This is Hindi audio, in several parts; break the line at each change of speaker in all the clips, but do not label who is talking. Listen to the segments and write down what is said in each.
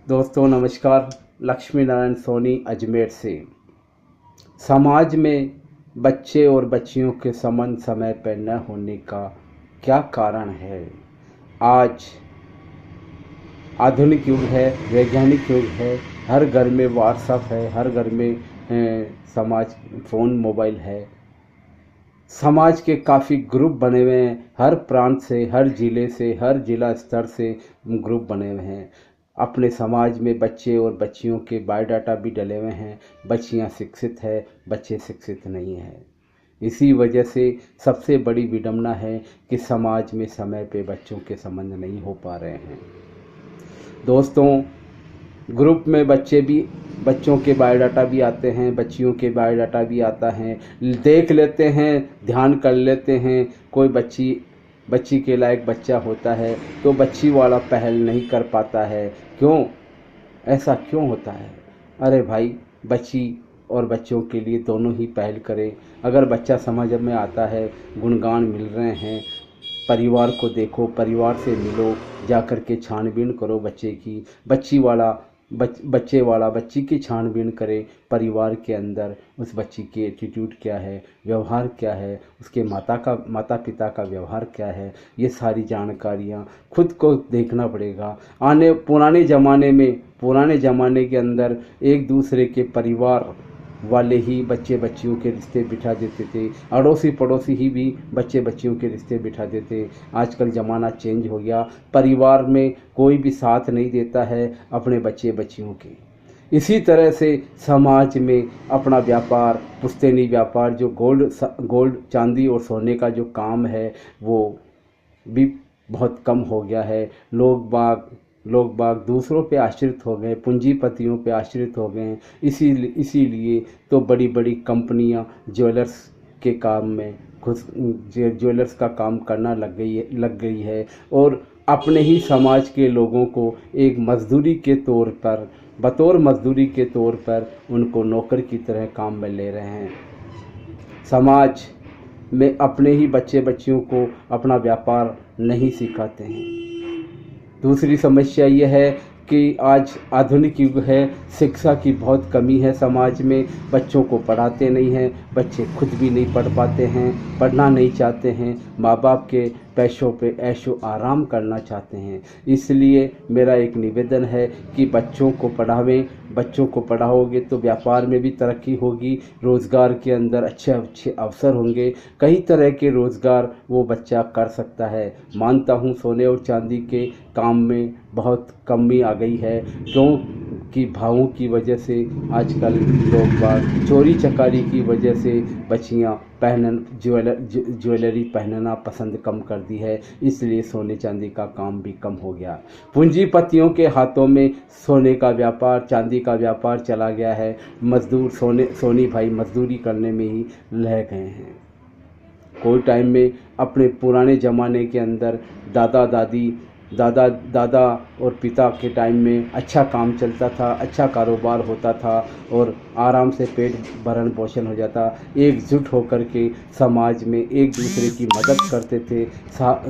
दोस्तों नमस्कार। लक्ष्मी नारायण सोनी अजमेर से। समाज में बच्चे और बच्चियों के संबंध समय पर न होने का क्या कारण है? आज आधुनिक युग है, वैज्ञानिक युग है, हर घर में व्हाट्सएप है, हर घर में समाज फ़ोन मोबाइल है। समाज के काफ़ी ग्रुप बने हुए हैं, हर प्रांत से, हर ज़िले से, हर जिला स्तर से ग्रुप बने हुए हैं। अपने समाज में बच्चे और बच्चियों के बायोडाटा भी डले हुए हैं। बच्चियां शिक्षित है, बच्चे शिक्षित नहीं हैं। इसी वजह से सबसे बड़ी विडंबना है कि समाज में समय पे बच्चों के संबंध नहीं हो पा रहे हैं। दोस्तों, ग्रुप में बच्चों के बायोडाटा भी आते हैं, बच्चियों के बायोडाटा भी आता है। देख लेते हैं, ध्यान कर लेते हैं। कोई बच्ची के लायक बच्चा होता है तो बच्ची वाला पहल नहीं कर पाता है। क्यों? ऐसा क्यों होता है? अरे भाई, बच्ची और बच्चों के लिए दोनों ही पहल करें। अगर बच्चा समझ में आता है, गुणगान मिल रहे हैं, परिवार को देखो, परिवार से मिलो, जा कर के छानबीन करो बच्चे की। बच्चे वाला बच्ची की छानबीन करें परिवार के अंदर। उस बच्ची की एटीट्यूड क्या है, व्यवहार क्या है, उसके माता पिता का व्यवहार क्या है, ये सारी जानकारियाँ खुद को देखना पड़ेगा। पुराने ज़माने के अंदर एक दूसरे के परिवार वाले ही बच्चे बच्चियों के रिश्ते बिठा देते थे, अड़ोसी पड़ोसी ही भी बच्चे बच्चियों के रिश्ते बिठा देते। आजकल ज़माना चेंज हो गया, परिवार में कोई भी साथ नहीं देता है अपने बच्चे बच्चियों के। इसी तरह से समाज में अपना व्यापार, पुश्तैनी व्यापार, जो गोल्ड चांदी और सोने का जो काम है वो भी बहुत कम हो गया है। लोग बाग दूसरों पे आश्रित हो गए, पूंजीपतियों पे आश्रित हो गए। इसीलिए तो बड़ी बड़ी कंपनियां ज्वेलर्स के काम में ज्वेलर्स का काम करना लग गई है और अपने ही समाज के लोगों को एक मजदूरी के तौर पर, बतौर मजदूरी के तौर पर उनको नौकर की तरह काम में ले रहे हैं। समाज में अपने ही बच्चे बच्चियों को अपना व्यापार नहीं सिखाते हैं। दूसरी समस्या यह है कि आज आधुनिक युग है, शिक्षा की बहुत कमी है समाज में। बच्चों को पढ़ाते नहीं हैं, बच्चे खुद भी नहीं पढ़ पाते हैं, पढ़ना नहीं चाहते हैं, माँ बाप के पैसों पे ऐशो आराम करना चाहते हैं। इसलिए मेरा एक निवेदन है कि बच्चों को पढ़ावें। बच्चों को पढ़ाओगे तो व्यापार में भी तरक्की होगी, रोज़गार के अंदर अच्छे अच्छे अवसर होंगे, कई तरह के रोज़गार वो बच्चा कर सकता है। मानता हूँ सोने और चांदी के काम में बहुत कमी आ गई है, क्योंकि भावों की वजह से आजकल लोग बाग चोरी चकारी की वजह से बच्चियाँ ज्वेलरी पहनना पसंद कम कर दी है। इसलिए सोने चांदी का काम भी कम हो गया। पूंजीपतियों के हाथों में सोने का व्यापार, चांदी का व्यापार चला गया है। सोनी भाई मजदूरी करने में ही रह गए हैं। कोई टाइम में अपने पुराने ज़माने के अंदर दादा और पिता के टाइम में अच्छा काम चलता था, अच्छा कारोबार होता था और आराम से पेट भरण पोषण हो जाता। एकजुट होकर के समाज में एक दूसरे की मदद करते थे।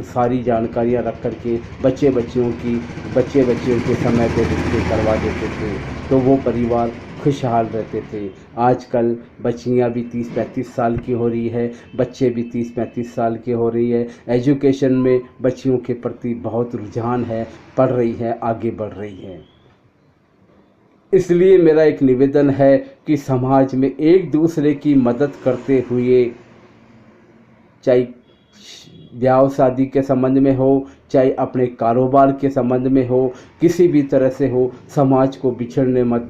सारी जानकारियाँ रख कर के बच्चे बच्चियों के समय पे रिश्ते करवा देते थे, तो वो परिवार खुशहाल रहते थे। आजकल बच्चियां भी 30-35 साल की हो रही है, बच्चे भी 30-35 साल के हो रही है। एजुकेशन में बच्चियों के प्रति बहुत रुझान है, पढ़ रही है, आगे बढ़ रही है। इसलिए मेरा एक निवेदन है कि समाज में एक दूसरे की मदद करते हुए, चाहे ब्याह शादी के संबंध में हो, चाहे अपने कारोबार के संबंध में हो, किसी भी तरह से हो, समाज को पिछड़ने मत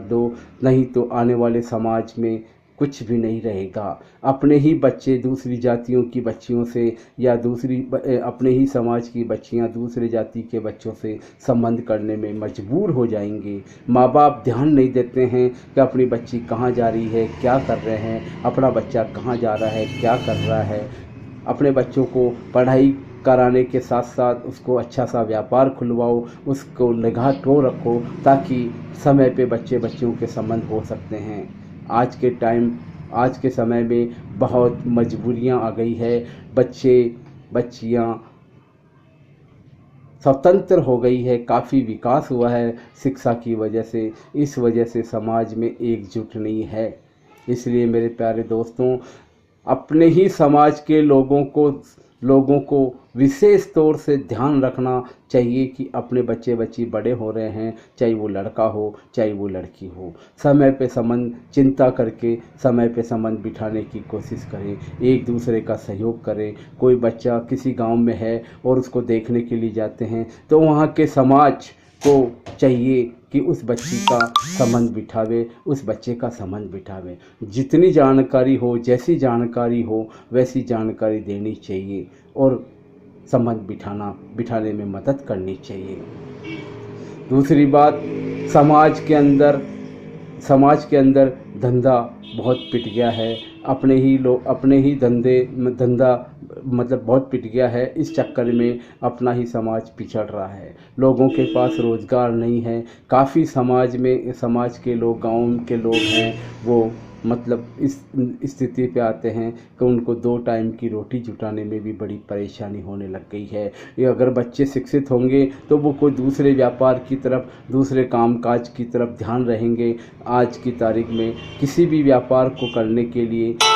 दो। नहीं तो आने वाले समाज में कुछ भी नहीं रहेगा। अपने ही बच्चे दूसरी जातियों की बच्चियों से या अपने ही समाज की बच्चियां दूसरे जाति के बच्चों से संबंध करने में मजबूर हो जाएंगे। माँ बाप ध्यान नहीं देते हैं कि अपनी बच्ची कहाँ जा रही है, क्या कर रहे हैं, अपना बच्चा कहाँ जा रहा है, क्या कर रहा है। अपने बच्चों को पढ़ाई कराने के साथ साथ उसको अच्छा सा व्यापार खुलवाओ, उसको निगाह को रखो, ताकि समय पे बच्चे बच्चियों के संबंध हो सकते हैं। आज के समय में बहुत मजबूरियां आ गई है। बच्चे बच्चियां स्वतंत्र हो गई है, काफ़ी विकास हुआ है शिक्षा की वजह से। इस वजह से समाज में एकजुट नहीं है। इसलिए मेरे प्यारे दोस्तों, अपने ही समाज के लोगों को विशेष तौर से ध्यान रखना चाहिए कि अपने बच्चे बच्ची बड़े हो रहे हैं, चाहे वो लड़का हो चाहे वो लड़की हो, समय पे संबंध चिंता करके समय पे संबंध बिठाने की कोशिश करें, एक दूसरे का सहयोग करें। कोई बच्चा किसी गांव में है और उसको देखने के लिए जाते हैं तो वहाँ के समाज को चाहिए कि उस बच्ची का संबंध बिठावे, उस बच्चे का संबंध बिठावे। जितनी जानकारी हो, जैसी जानकारी हो वैसी जानकारी देनी चाहिए और संबंध बिठाने में मदद करनी चाहिए। दूसरी बात, समाज के अंदर धंधा बहुत पिट गया है। अपने ही धंधा मतलब बहुत पिट गया है। इस चक्कर में अपना ही समाज पिछड़ रहा है, लोगों के पास रोज़गार नहीं है। काफ़ी समाज के लोग, गांव के लोग हैं, वो मतलब इस स्थिति पे आते हैं कि उनको 2 टाइम की रोटी जुटाने में भी बड़ी परेशानी होने लग गई है। ये अगर बच्चे शिक्षित होंगे तो वो कोई दूसरे व्यापार की तरफ, दूसरे कामकाज की तरफ ध्यान रहेंगे। आज की तारीख में किसी भी व्यापार को करने के लिए